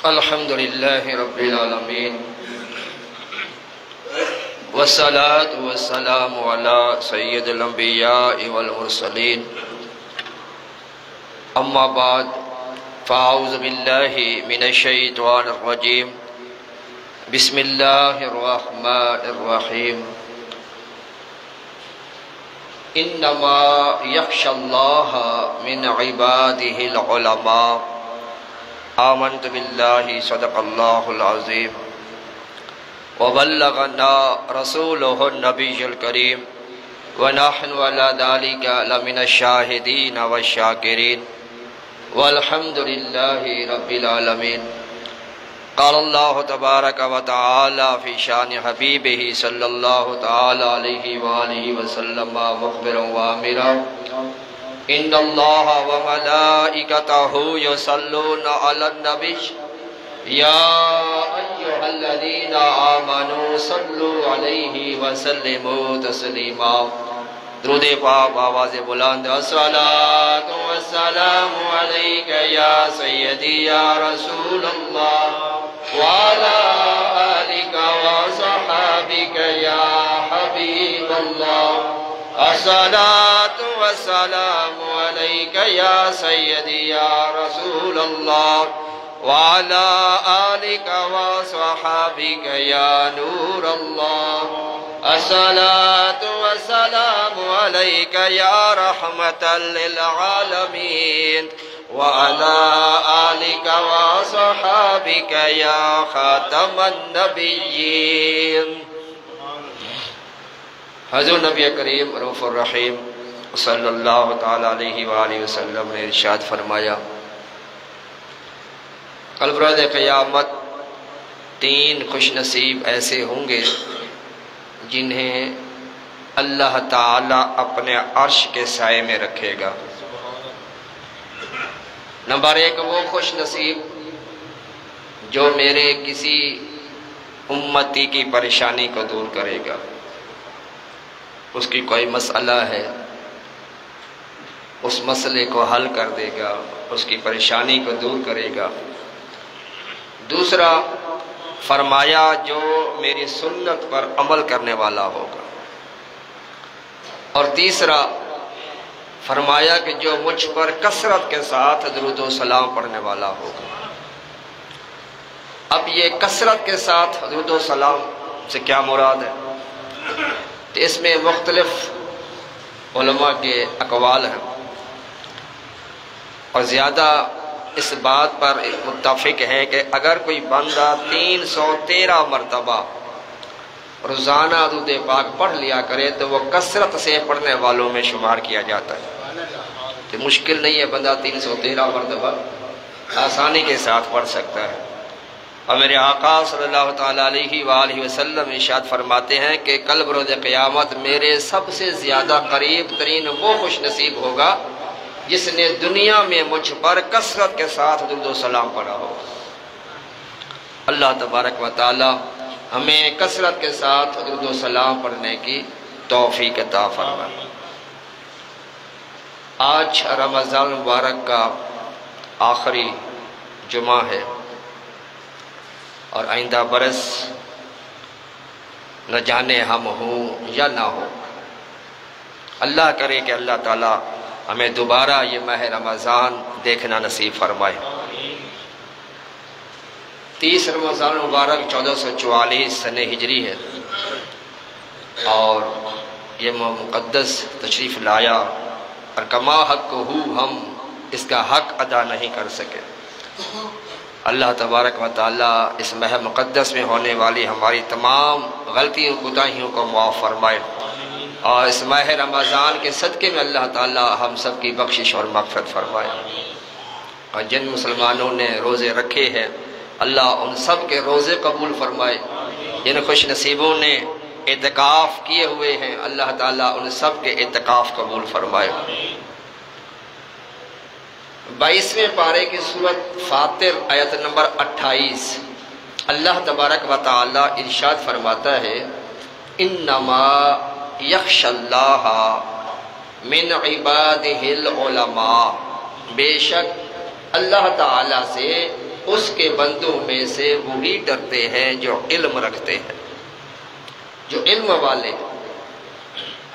الحمد لله رب العالمين والصلاة والسلام على سيد الأنبياء والمرسلين أما بعد فأعوذ بالله من الشيطان الرجيم بسم الله الرحمن الرحيم إنما يخشى الله من عباده العلماء آمنت بالله صدق الله العظيم وبلغنا رسوله النبي الكريم ونحن على ذلك لمن الشاهدين والشاكرين والحمد لله رب العالمين. قال الله تبارك وتعالى في شان حبيبه صلى الله تعالى عليه وآله وسلم مخبرا وآمرا إن الله وملائكته يصلون على النبي يا أيها الذين آمنوا صلوا عليه وسلموا تسليما. درود پاک آواز بلند الصلاة والسلام عليك يا سيدي يا رسول الله وعلى آلك وصحابك يا حبيب الله. الصلاة والسلام عليك يا سيدي يا رسول الله وعلى آلك وصحابك يا نور الله. الصلاة والسلام عليك يا رحمة للعالمين وعلى آلك وصحابك يا خاتم النبيين. حضور نبی کریم رؤوف الرحیم صلی اللہ تعالی علیہ وآلہ وسلم نے ارشاد فرمایا کل بروز قیامت 3 خوش نصیب ایسے ہوں گے جنہیں اللہ تعالی اپنے عرش کے سائے میں رکھے گا. نمبر 1 وہ خوش نصیب جو میرے کسی امتی کی پریشانی کو دور کرے گا. اس کی کوئی مسئلہ ہے اس مسئلے کو حل کر دے گا، اس کی پریشانی کو دور کرے گا. دوسرا فرمایا جو میری سنت پر عمل کرنے والا ہوگا. اور تیسرا فرمایا کہ جو مجھ پر کثرت کے ساتھ درود و سلام پڑھنے والا ہوگا. اب یہ کثرت کے ساتھ درود و سلام سے کیا مراد ہے؟ اس میں مختلف علماء کے اقوال ہیں اور زیادہ اس بات پر متفق ہے کہ اگر کوئی بندہ 313 مرتبہ روزانہ درود پاک پڑھ لیا کرے تو وہ کثرت سے پڑھنے والوں میں شمار کیا جاتا ہے. تو مشکل نہیں ہے، بندہ 313 مرتبہ آسانی کے ساتھ پڑھ سکتا ہے. اور میرے آقا صلی اللہ تعالیٰ علیہ وآلہ وسلم ارشاد فرماتے ہیں کہ کل بروز قیامت میرے سب سے زیادہ قریب ترین وہ خوش نصیب ہوگا جس نے دنیا میں مجھ پر کثرت کے ساتھ درود و سلام پڑھا ہو. اللہ تبارک و تعالی ہمیں کثرت کے ساتھ درود و سلام پڑھنے کی توفیق عطا فرمائے. آج رمضان مبارک کا آخری جمعہ ہے اور آئندہ برس نہ جانے ہم ہوں یا نہ ہو. اللہ کرے کہ اللہ تعالی ہمیں دوبارہ یہ ماہ رمضان دیکھنا نصیب فرمائے. 30 رمضان مبارک 1444 سنہ ہجری ہے اور یہ مقدس تشریف لایا اور کما حق ہو ہم اس کا حق ادا نہیں کر سکے. اللہ تبارک و تعالی اس ماہ مقدس میں ہونے والی ہماری تمام غلطیوں کوتاہیوں کو معاف فرمائے اور اس ماہ رمضان کے صدقے میں اللہ تعالی ہم سب کی بخشش اور مغفرت فرمائے. اور جن مسلمانوں نے روزے رکھے ہیں اللہ ان سب کے روزے قبول فرمائے. جن خوش نصیبوں نے اعتکاف کیے ہوئے ہیں اللہ تعالی ان سب کے اعتکاف قبول فرمائے. 22ویں پارے کی سورت فاطر آیت نمبر 28 اللہ تبارک و تعالی ارشاد فرماتا ہے انما یخش اللہ من عبادہ العلماء، بے شک اللہ تعالی سے اس کے بندوں میں سے وہی ڈرتے ہیں جو علم رکھتے ہیں، جو علم والے ہیں۔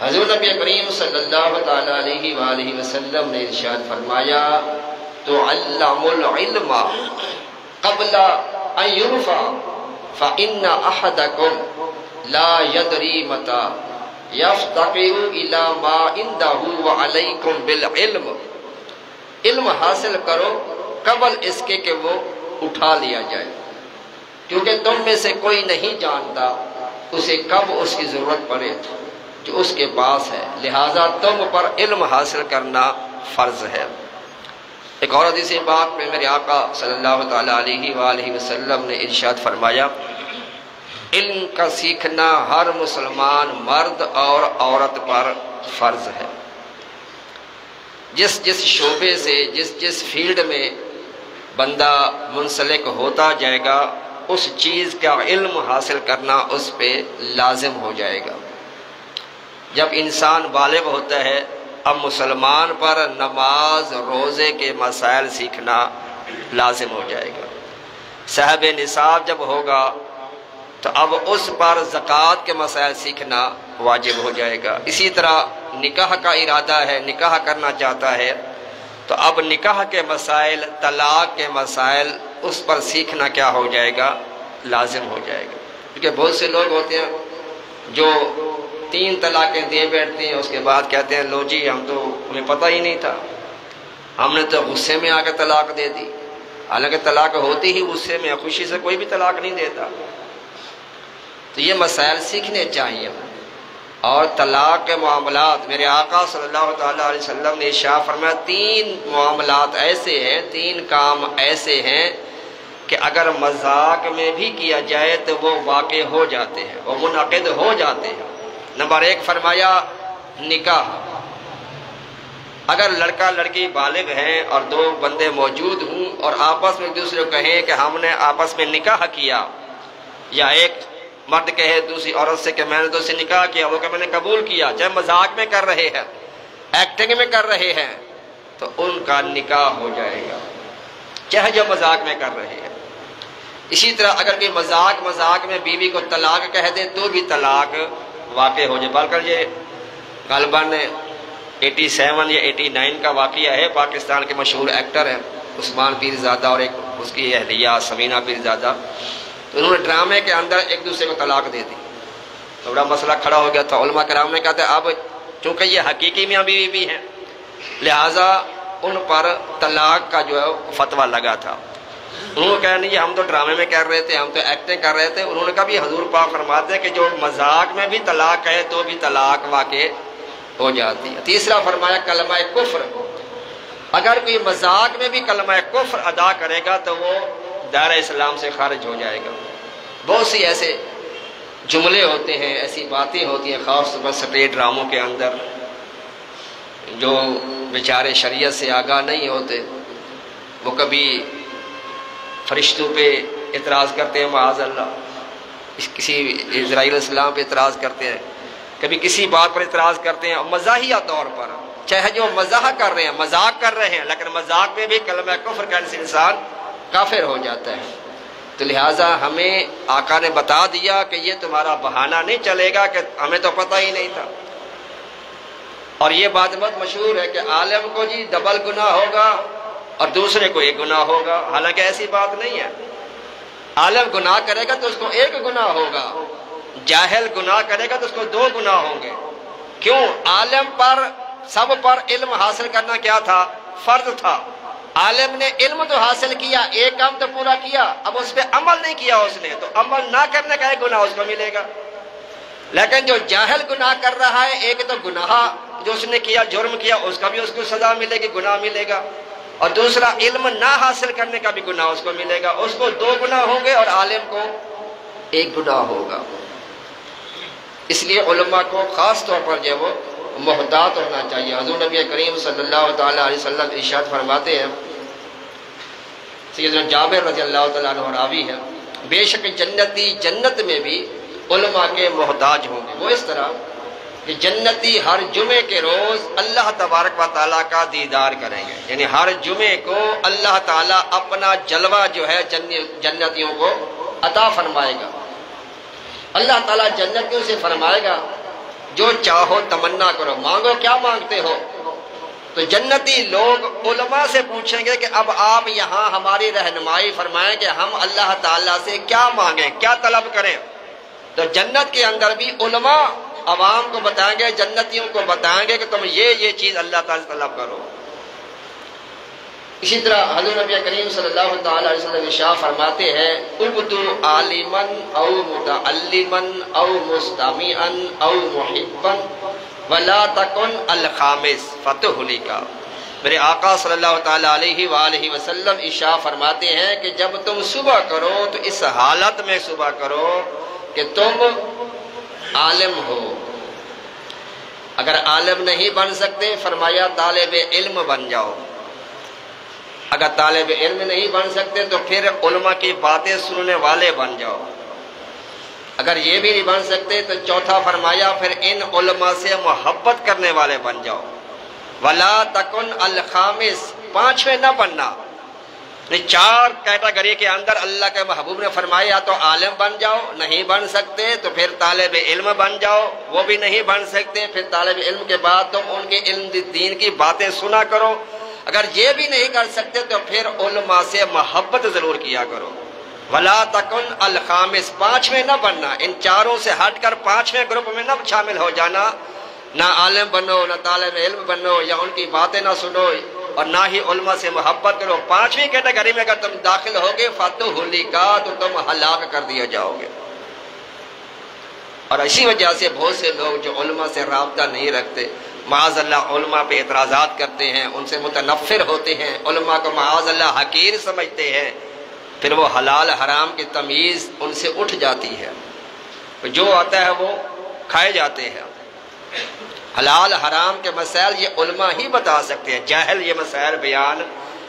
حضور نبی کریم صلی اللہ تعالیٰ علیہ وآلہ وسلم نے ارشاد فرمایا تُعَلَّمُ الْعِلْمَ قَبْلَ أَن يُرْفَعَ فَإِنَّ أَحَدَكُمْ لَا يَدْرِي مَتَى يَفْتَقِرُ إِلَى مَا عِندَهُ وَعَلَيْكُمْ بِالْعِلْمِ، علم حاصل کرو قبل اس کے کہ وہ اٹھا لیا جائے، کیونکہ تم میں سے کوئی نہیں جانتا اسے کب اس کی ضرورت پڑے جو اس کے پاس ہے، لہٰذا تم پر علم حاصل کرنا فرض ہے۔ ایک اور حدیث پاک میں میرے آقا صلی اللہ تعالیٰ علیہ وآلہ وسلم نے ارشاد فرمایا علم کا سیکھنا ہر مسلمان مرد اور عورت پر فرض ہے۔ جس جس شعبے سے جس فیلڈ میں بندہ منسلک ہوتا جائے گا اس چیز کا علم حاصل کرنا اس پہ لازم ہو جائے گا۔ جب انسان بالغ ہوتا ہے اب مسلمان پر نماز روزے کے مسائل سیکھنا لازم ہو جائے گا۔ صاحب نصاب جب ہوگا تو اب اس پر زکوٰۃ کے مسائل سیکھنا واجب ہو جائے گا۔ اسی طرح نکاح کا ارادہ ہے، نکاح کرنا چاہتا ہے تو اب نکاح کے مسائل، طلاق کے مسائل اس پر سیکھنا کیا ہو جائے گا؟ لازم ہو جائے گا۔ کیونکہ بہت سے لوگ ہوتے ہیں جو 3 طلاقیں دے بیٹھتے ہیں، اس کے بعد کہتے ہیں لو جی ہمیں پتہ ہی نہیں تھا، ہم نے تو غصے میں آ کے طلاق دے دی، حالانکہ طلاق ہوتی ہی غصے میں، خوشی سے کوئی بھی طلاق نہیں دیتا۔ تو یہ مسائل سیکھنے چاہیے۔ اور طلاق کے معاملات میرے آقا صلی اللہ تعالیٰ علیہ وسلم نے ارشاد فرمایا 3 معاملات ایسے ہیں، 3 کام ایسے ہیں کہ اگر مذاق میں بھی کیا جائے تو وہ واقع ہو جاتے ہیں، وہ منعقد ہو جاتے ہیں۔ نمبر 1 فرمایا نکاح۔ اگر لڑکا لڑکی بالغ ہیں اور 2 بندے موجود ہوں اور آپس میں ایک دوسرے کو کہیں کہ ہم نے آپس میں نکاح کیا، یا ایک مرد کہے دوسری عورت سے کہ میں نے تو سے نکاح کیا، وہ کہ میں نے قبول کیا، چاہے مذاق میں کر رہے ہیں، ایکٹنگ میں کر رہے ہیں، تو ان کا نکاح ہو جائے گا، چاہے جو مذاق میں کر رہے ہیں۔ اسی طرح اگر کوئی مذاق میں بیوی کو طلاق کہہ دے تو بھی طلاق واقع ہو جائے۔ بلکہ یہ غالباً 87 یا 89 کا واقعہ ہے، پاکستان کے مشہور ایکٹر ہیں عثمان پیرزادہ اور ایک اس کی اہلیہ سمینہ پیرزادہ، تو انہوں نے ڈرامے کے اندر ایک دوسرے کو طلاق دے دی، تو بڑا مسئلہ کھڑا ہو گیا تھا۔ علماء کرام نے کہا تھا اب چونکہ یہ حقیقی میاں بیوی بھی ہیں لہٰذا ان پر طلاق کا جو ہے فتویٰ لگا تھا۔ انہوں نے کہا نہیں ہم تو ڈرامے میں کر رہے تھے، ہم تو ایکٹنگ کر رہے تھے۔ انہوں نے کہا بھی حضور پاک فرماتے ہیں کہ جو مذاق میں بھی طلاق ہے تو بھی طلاق واقع ہو جاتی ہے۔ تیسرا فرمایا کلمہ کفر، اگر کوئی مذاق میں بھی کلمہ کفر ادا کرے گا تو وہ دائرہ اسلام سے خارج ہو جائے گا۔ بہت سی ایسے جملے ہوتے ہیں، ایسی باتیں ہوتی ہیں خاص طور پر سٹیج ڈراموں کے اندر، جو بیچارے شریعت سے آگاہ نہیں ہوتے، وہ کبھی فرشتوں پہ اعتراض کرتے ہیں معاذ اللہ، کسی اسرائیل السلام پہ اعتراض کرتے ہیں، کبھی کسی بات پر اعتراض کرتے ہیں، اور مزاحیہ طور پر، چاہے جو مزاح کر رہے ہیں، مذاق کر رہے ہیں، لیکن مذاق میں بھی کلمہ کفر کہنے سے انسان کافر ہو جاتا ہے۔ تو لہٰذا ہمیں آقا نے بتا دیا کہ یہ تمہارا بہانہ نہیں چلے گا کہ ہمیں تو پتہ ہی نہیں تھا۔ اور یہ بات بہت مشہور ہے کہ عالم کو جی ڈبل گناہ ہوگا اور دوسرے کو 1 گناہ ہوگا، حالانکہ ایسی بات نہیں ہے۔ عالم گناہ کرے گا تو اس کو 1 گناہ ہوگا، جاہل گناہ کرے گا تو اس کو 2 گناہ ہوں گے۔ کیوں؟ عالم پر سب پر علم حاصل کرنا کیا تھا؟ فرض تھا۔ عالم نے علم تو حاصل کیا، 1 کام تو پورا کیا، اب اس پہ عمل نہیں کیا اس نے، تو عمل نہ کرنے کا 1 گناہ اس کو ملے گا۔ لیکن جو جاہل گناہ کر رہا ہے، ایک تو گناہ جو اس نے کیا، جرم کیا، اس کا بھی اس کو سزا ملے گی، گناہ ملے گا، اور دوسرا علم نہ حاصل کرنے کا بھی گناہ اس کو ملے گا، اس کو 2 گناہ ہوں گے اور عالم کو 1 گناہ ہوگا۔ اس لیے علماء کو خاص طور پر جو وہ محتاط ہونا چاہیے۔ حضور نبی کریم صلی اللہ تعالیٰ علیہ وسلم ارشاد فرماتے ہیں، سیدنا جابر رضی اللہ تعالیٰ عنہ راوی ہے، بے شک جنتی جنت میں بھی علماء کے محتاج ہوں گے۔ وہ اس طرح کہ جنتی ہر جمعے کے روز اللہ تبارک و تعالیٰ کا دیدار کریں گے، یعنی ہر جمعے کو اللہ تعالیٰ اپنا جلوہ جو ہے جنتیوں کو عطا فرمائے گا۔ اللہ تعالیٰ جنتیوں سے فرمائے گا جو چاہو تمنا کرو، مانگو کیا مانگتے ہو؟ تو جنتی لوگ علماء سے پوچھیں گے کہ اب آپ یہاں ہماری رہنمائی فرمائیں کہ ہم اللہ تعالیٰ سے کیا مانگیں، کیا طلب کریں؟ تو جنت کے اندر بھی علماء عوام کو بتائیں گے، جنتیوں کو بتائیں گے کہ تم یہ چیز اللہ تعالیٰ سے طلب کرو۔ اسی طرح حضور نبی کریم صلی اللہ تعالی علیہ وسلم ارشاد فرماتے ہیں اُبْدُ عَالِمًا او مُتَعَلِّمًا او مُسْتَمِعًا او مُحِبًّا وَلَا تَكُنْ الْخَامِسَ فَتُهْلِكَ۔ میرے آقا صلی اللہ تعالی علیہ وآلہ وسلم ارشاد فرماتے ہیں کہ جب تم صبح کرو تو اس حالت میں صبح کرو کہ تم عالم ہو۔ اگر عالم نہیں بن سکتے فرمایا طالب علم بن جاؤ۔ اگر طالب علم نہیں بن سکتے تو پھر علماء کی باتیں سننے والے بن جاؤ۔ اگر یہ بھی نہیں بن سکتے تو چوتھا فرمایا پھر ان علماء سے محبت کرنے والے بن جاؤ۔ وَلَا تَكُنْ الْخَامِسَ، پانچویں نہ بننا۔ چار کیٹیگری کے اندر اللہ کے محبوب نے فرمایا یا تو عالم بن جاؤ، نہیں بن سکتے تو پھر طالب علم بن جاؤ، وہ بھی نہیں بن سکتے پھر طالب علم کے بعد تم ان کے علم دین کی باتیں سنا کرو۔ اگر یہ بھی نہیں کر سکتے تو پھر علماء سے محبت ضرور کیا کرو۔ وَلَا تَكُنْ الْخَامِسَ، پانچویں نہ بننا، ان چاروں سے ہٹ کر پانچویں گروپ میں نہ شامل ہو جانا، نہ عالم بنو نہ طالب علم بنو یا ان کی باتیں نہ سنو اور نہ ہی علماء سے محبت کرو۔ پانچویں کیٹیگری میں اگر تم داخل ہوگے فَتُهْلِكَ، تو تم ہلاک کر دیا جاؤ گے۔ اور اسی وجہ سے بہت سے لوگ جو علماء سے رابطہ نہیں رکھتے، معاذ اللہ علماء پہ اعتراضات کرتے ہیں، ان سے متنفر ہوتے ہیں، علماء کو معاذ اللہ حقیر سمجھتے ہیں، پھر وہ حلال حرام کی تمیز ان سے اٹھ جاتی ہے، جو آتا ہے وہ کھائے جاتے ہیں۔ حلال حرام کے مسائل یہ علماء ہی بتا سکتے ہیں، جاہل یہ مسائل بیان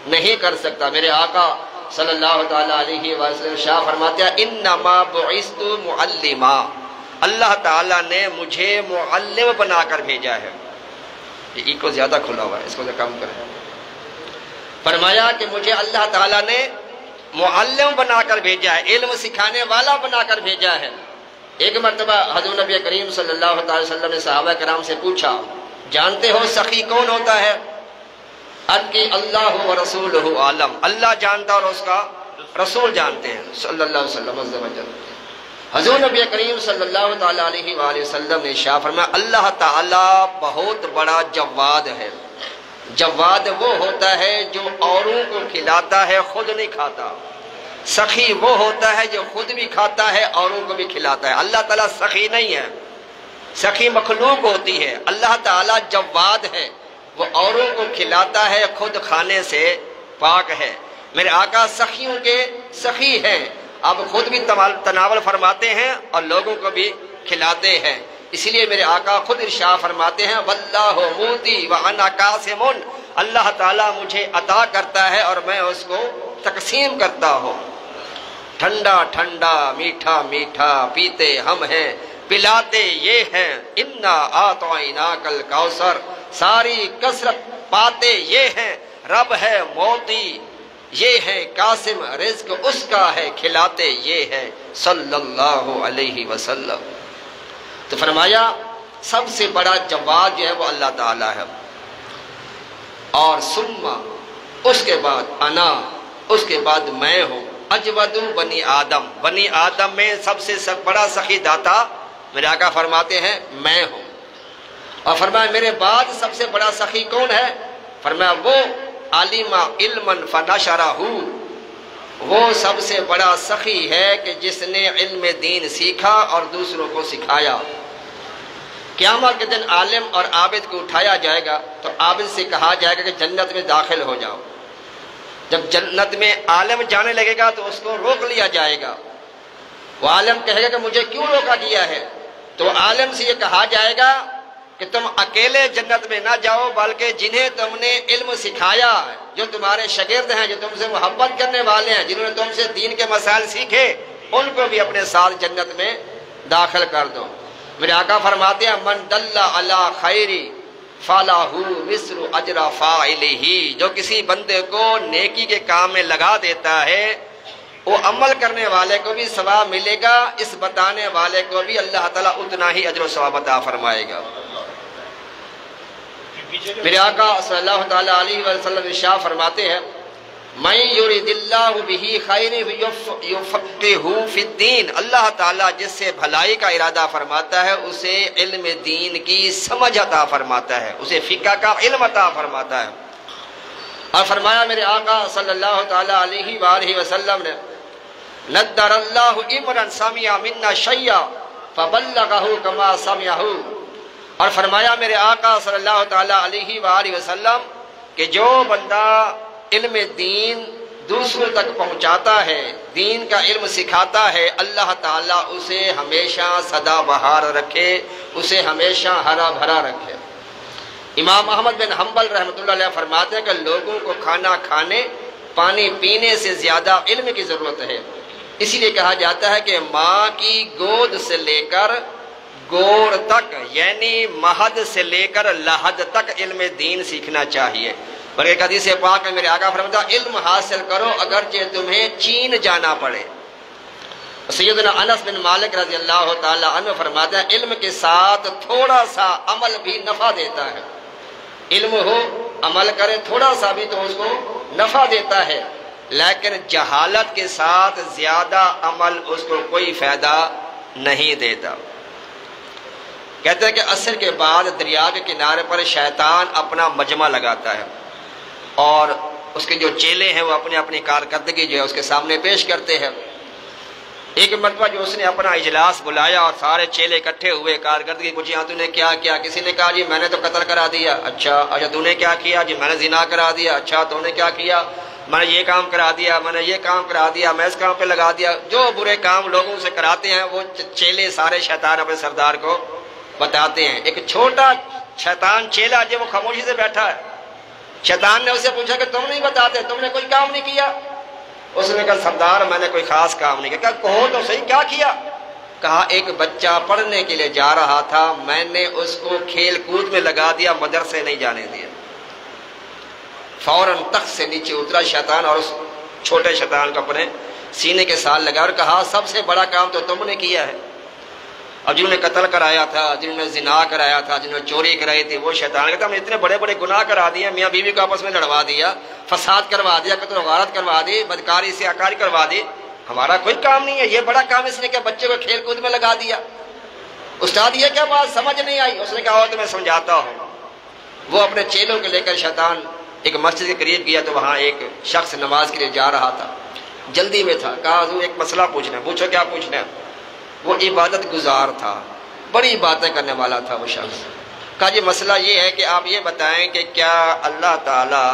نہیں کر سکتا۔ میرے آقا صلی اللہ تعالی علیہ وسلم شاہ فرماتے ہیں انما بعثت معلما، اللہ تعالیٰ نے مجھے معلم بنا کر بھیجا ہے۔ یہ کو زیادہ کھلا ہوا ہے، اس کو کم کریں۔ فرمایا کہ مجھے اللہ تعالیٰ نے معلم بنا کر بھیجا ہے، علم سکھانے والا بنا کر بھیجا ہے۔ ایک مرتبہ حضور نبی کریم صلی اللہ تعالی وسلم نے صحابہ کرام سے پوچھا جانتے ہو سخی کون ہوتا ہے؟ کہ اللہ و رسولہ عالم، اللہ جانتا اور اس کا رسول جانتے ہیں صلی اللہ علیہ وسلم عز و جل۔ حضور نبی کریم صلی اللہ تعالی علیہ وآلہ وسلم نے ارشاد فرمایا اللہ تعالیٰ بہت بڑا جواد ہے۔ جواد وہ ہوتا ہے جو اوروں کو کھلاتا ہے خود نہیں کھاتا، سخی وہ ہوتا ہے جو خود بھی کھاتا ہے اوروں کو بھی کھلاتا ہے۔ اللہ تعالیٰ سخی نہیں ہے، سخی مخلوق ہوتی ہے، اللہ تعالیٰ جواد ہے، وہ اوروں کو کھلاتا ہے خود کھانے سے پاک ہے۔ میرے آقا سخیوں کے سخی ہیں، آپ خود بھی تناول فرماتے ہیں اور لوگوں کو بھی کھلاتے ہیں، اسی لیے میرے آقا خود ارشاد فرماتے ہیں واللہ موتی وانا قاسم، اللہ تعالیٰ مجھے عطا کرتا ہے اور میں اس کو تقسیم کرتا ہوں۔ ٹھنڈا ٹھنڈا میٹھا میٹھا پیتے ہم ہیں پلاتے یہ ہیں، انا اعطیناک الکوثر، ساری کثرت پاتے یہ ہیں، رب ہے موتی یہ ہے، قاسم رزق اس کا ہے، کھلاتے یہ ہے صلی اللہ علیہ وسلم۔ تو فرمایا سب سے بڑا جواد جو ہے وہ اللہ تعالیٰ ہے، اور ثم اس کے بعد انا، اس کے بعد میں ہوں، اجود بنی آدم، بنی آدم میں سب سے بڑا سخی داتا میرے آقا فرماتے ہیں میں ہوں۔ اور فرمایا میرے بعد سب سے بڑا سخی کون ہے؟ فرمایا وہ عالم علما فنشرہ، وہ سب سے بڑا سخی ہے کہ جس نے علم دین سیکھا اور دوسروں کو سکھایا۔ قیامت کے دن عالم اور عابد کو اٹھایا جائے گا تو عابد سے کہا جائے گا کہ جنت میں داخل ہو جاؤ۔ جب جنت میں عالم جانے لگے گا تو اس کو روک لیا جائے گا، وہ عالم کہے گا کہ مجھے کیوں روکا گیا ہے؟ تو عالم سے یہ کہا جائے گا کہ تم اکیلے جنت میں نہ جاؤ بلکہ جنہیں تم نے علم سکھایا، جو تمہارے شاگرد ہیں، جو تم سے محبت کرنے والے ہیں، جنہوں نے تم سے دین کے مسائل سیکھے، ان کو بھی اپنے ساتھ جنت میں داخل کر دو۔ میرے آقا فرماتے ہیں من دل علی خیری فلاح مصر اجر فاعلہ، جو کسی بندے کو نیکی کے کام میں لگا دیتا ہے وہ عمل کرنے والے کو بھی ثواب ملے گا، اس بتانے والے کو بھی اللہ تعالیٰ اتنا ہی اجر و ثواب عطا فرمائے گا۔ میرے آقا صلی اللہ تعالیٰ علیہ وسلم ارشاد فرماتے ہیں من یرید اللہ بہ خیر یفقہہ فی الدین، اللہ تعالیٰ جس سے بھلائی کا ارادہ فرماتا ہے اسے علم دین کی سمجھ عطا فرماتا ہے، اسے فقہ کا علم عطا فرماتا ہے۔ اور فرمایا میرے آقا صلی اللہ تعالیٰ علیہ وآلہ وسلم نے نذر اللہ امرا سمع منا شیئا فبلغہ کما سمعہ، اور فرمایا میرے آقا صلی اللہ تعالیٰ علیہ وآلہ وسلم کہ جو بندہ علم دین دوسروں تک پہنچاتا ہے، دین کا علم سکھاتا ہے، اللہ تعالیٰ اسے ہمیشہ سدا بہار رکھے، اسے ہمیشہ ہرا بھرا رکھے۔ امام احمد بن حنبل رحمۃ اللہ علیہ فرماتے ہیں کہ لوگوں کو کھانا کھانے پانی پینے سے زیادہ علم کی ضرورت ہے، اسی لیے کہا جاتا ہے کہ ماں کی گود سے لے کر گور تک یعنی مہد سے لے کر لحد تک علم دین سیکھنا چاہیے۔ بلکہ ایک حدیث پاک میں میرے آقا فرماتا علم حاصل کرو اگرچہ تمہیں چین جانا پڑے۔ سیدنا انس بن مالک رضی اللہ تعالی عنہ فرماتے ہیں علم کے ساتھ تھوڑا سا عمل بھی نفع دیتا ہے، علم ہو عمل کرے تھوڑا سا بھی تو اس کو نفع دیتا ہے، لیکن جہالت کے ساتھ زیادہ عمل اس کو کوئی فائدہ نہیں دیتا۔ کہتے ہیں کہ عصر کے بعد دریا کے کنارے پر شیطان اپنا مجمع لگاتا ہے اور اس کے جو چیلے ہیں وہ اپنی اپنی کارکردگی جو ہے اس کے سامنے پیش کرتے ہیں۔ ایک مرتبہ جو اس نے اپنا اجلاس بلایا اور سارے چیلے اکٹھے ہوئے، کارکردگی پوچھی ہاں تو نے کیا کیا؟ کسی نے کہا جی میں نے تو قتل کرا دیا۔ اچھا تو نے کیا کیا؟ جی میں نے زنا کرا دیا۔ اچھا تو نے کیا کیا؟ میں نے یہ کام کرا دیا، میں نے یہ کام کرا دیا، میں اس کام پہ لگا دیا۔ جو برے کام لوگوں سے کراتے ہیں وہ چیلے سارے شیطان اپنے سردار کو بتاتے ہیں۔ ایک چھوٹا شیطان چیلا جو وہ خاموشی سے بیٹھا ہے، شیطان نے اسے پوچھا کہ تم نہیں بتاتے، تم نے کوئی کام نہیں کیا؟ اس نے کہا سردار میں نے کوئی خاص کام نہیں کیا۔ کہا کہو تو صحیح کیا کیا؟ کہا ایک بچہ پڑھنے کے لیے جا رہا تھا، میں نے اس کو کھیل کود میں لگا دیا، مدرسے نہیں جانے دیا۔ فوراً تخت سے نیچے اترا شیطان اور اس چھوٹے شیطان کو اپنے سینے کے ساتھ لگا اور کہا سب سے بڑا کام تو تم نے کیا ہے۔ اب جنہوں نے قتل کرایا تھا، جنہوں نے زنا کرایا تھا، جنہوں نے چوری کرائی تھی، وہ شیطان کہتا ہم نے اتنے بڑے بڑے گناہ کرا دیے، میاں بیوی کو آپس میں لڑوا دیا، فساد کروا دیا، قتل و غارت کروا دی، بدکاری سے آکاری کروا دی، ہمارا کوئی کام نہیں ہے، یہ بڑا کام اس نے کہ بچے کو کھیل کود میں لگا دیا۔ استاد یہ کیا بات سمجھ نہیں آئی؟ اس نے کہا تو میں سمجھاتا ہوں۔ وہ اپنے چیلوں کو لے کر شیطان ایک مسجد کے قریب گیا تو وہاں ایک شخص نماز کے لیے جا رہا تھا، جلدی میں تھا۔ کہا حضور ایک مسئلہ پوچھنا ہے۔ پوچھو کیا پوچھنا ہے؟ وہ عبادت گزار تھا، بڑی باتیں کرنے والا تھا وہ شخص۔ کہا جی مسئلہ یہ ہے کہ آپ یہ بتائیں کہ کیا اللہ تعالیٰ